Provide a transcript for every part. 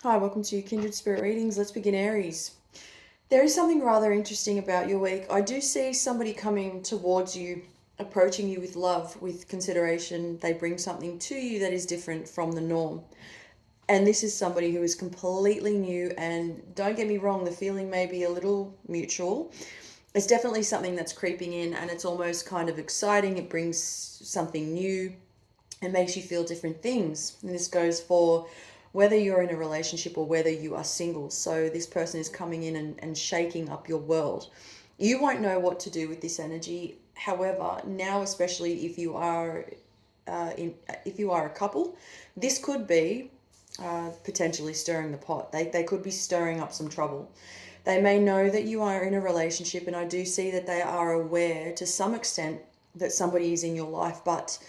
Hi, welcome to Kindred Spirit Readings. Let's begin, Aries. There is something rather interesting about your week. I do see somebody coming towards you, approaching you with love, with consideration. They bring something to you that is different from the norm. And this is somebody who is completely new. And don't get me wrong, the feeling may be a little mutual. It's definitely something that's creeping in, and it's almost kind of exciting. It brings something new. It makes you feel different things. And this goes for whether you're in a relationship or whether you are single. So this person is coming in and shaking up your world. You won't know what to do with this energy. However, now especially if you are a couple, this could be potentially stirring the pot. They could be stirring up some trouble. They may know that you are in a relationship, and I do see that they are aware to some extent that somebody is in your life, but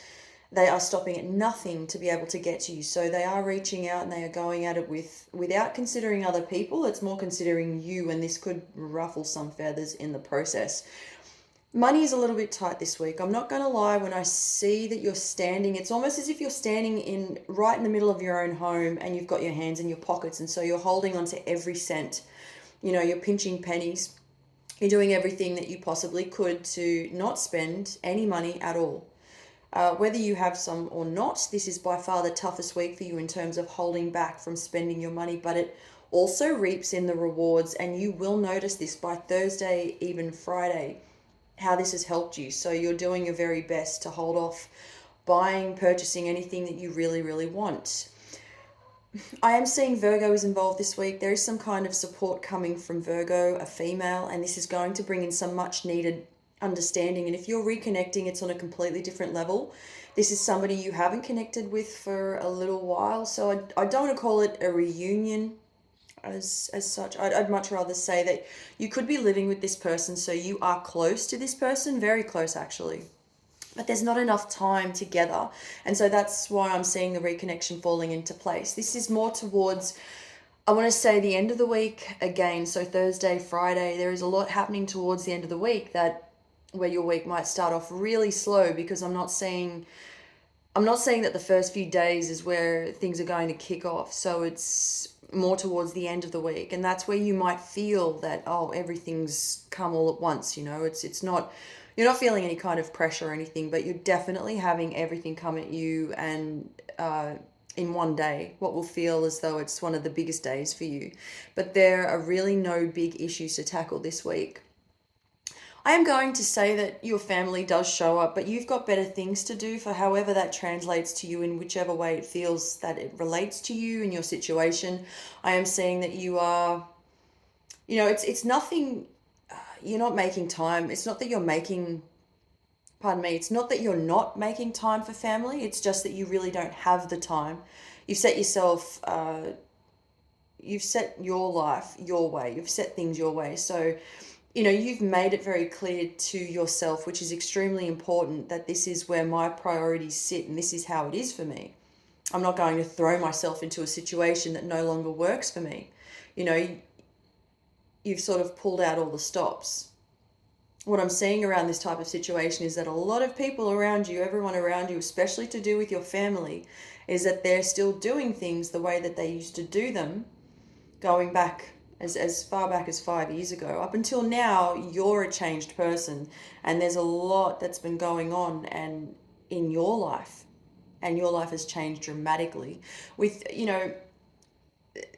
they are stopping at nothing to be able to get to you. So they are reaching out and they are going at it without considering other people. It's more considering you, and this could ruffle some feathers in the process. Money is a little bit tight this week. I'm not going to lie, when I see that you're standing, it's almost as if you're standing right in the middle of your own home and you've got your hands in your pockets, and so you're holding on to every cent. You're pinching pennies. You're doing everything that you possibly could to not spend any money at all. Whether you have some or not, this is by far the toughest week for you in terms of holding back from spending your money, but it also reaps in the rewards, and you will notice this by Thursday, even Friday, how this has helped you. So you're doing your very best to hold off buying, purchasing anything that you really, really want. I am seeing Virgo is involved this week. There is some kind of support coming from Virgo, a female, and this is going to bring in some much needed understanding. And if you're reconnecting, it's on a completely different level. This is somebody you haven't connected with for a little while. So I don't want to call it a reunion as such. I'd much rather say that you could be living with this person, so you are close to this person, very close actually, but there's not enough time together. And so that's why I'm seeing the reconnection falling into place. This is more towards, I want to say, the end of the week again. So Thursday, Friday, there is a lot happening towards the end of the week that where your week might start off really slow, because I'm not saying that the first few days is where things are going to kick off. So it's more towards the end of the week, and that's where you might feel that, oh, everything's come all at once. It's not, you're not feeling any kind of pressure or anything, but you're definitely having everything come at you, and in one day, what will feel as though it's one of the biggest days for you. But there are really no big issues to tackle this week. I am going to say that your family does show up, but you've got better things to do, for however that translates to you in whichever way it feels that it relates to you and your situation. I am seeing that you are, it's nothing, you're not making time. It's not that you're making, pardon me, it's not that you're not making time for family. It's just that you really don't have the time. You've set yourself, you've set your life your way. You've set things your way. So, you've made it very clear to yourself, which is extremely important, that this is where my priorities sit and this is how it is for me. I'm not going to throw myself into a situation that no longer works for me. You know, you've sort of pulled out all the stops. What I'm seeing around this type of situation is that a lot of people around you, everyone around you, especially to do with your family, is that they're still doing things the way that they used to do them, going back as far back as 5 years ago. Up until now, you're a changed person, and there's a lot that's been going on and in your life, and your life has changed dramatically with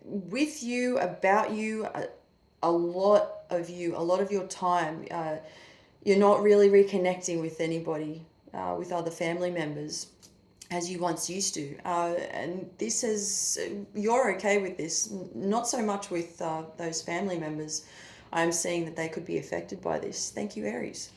with you, about you, a lot of you, a lot of your time. You're not really reconnecting with anybody, with other family members, as you once used to. And this is, you're okay with this, not so much with those family members. I'm seeing that they could be affected by this. Thank you, Aries.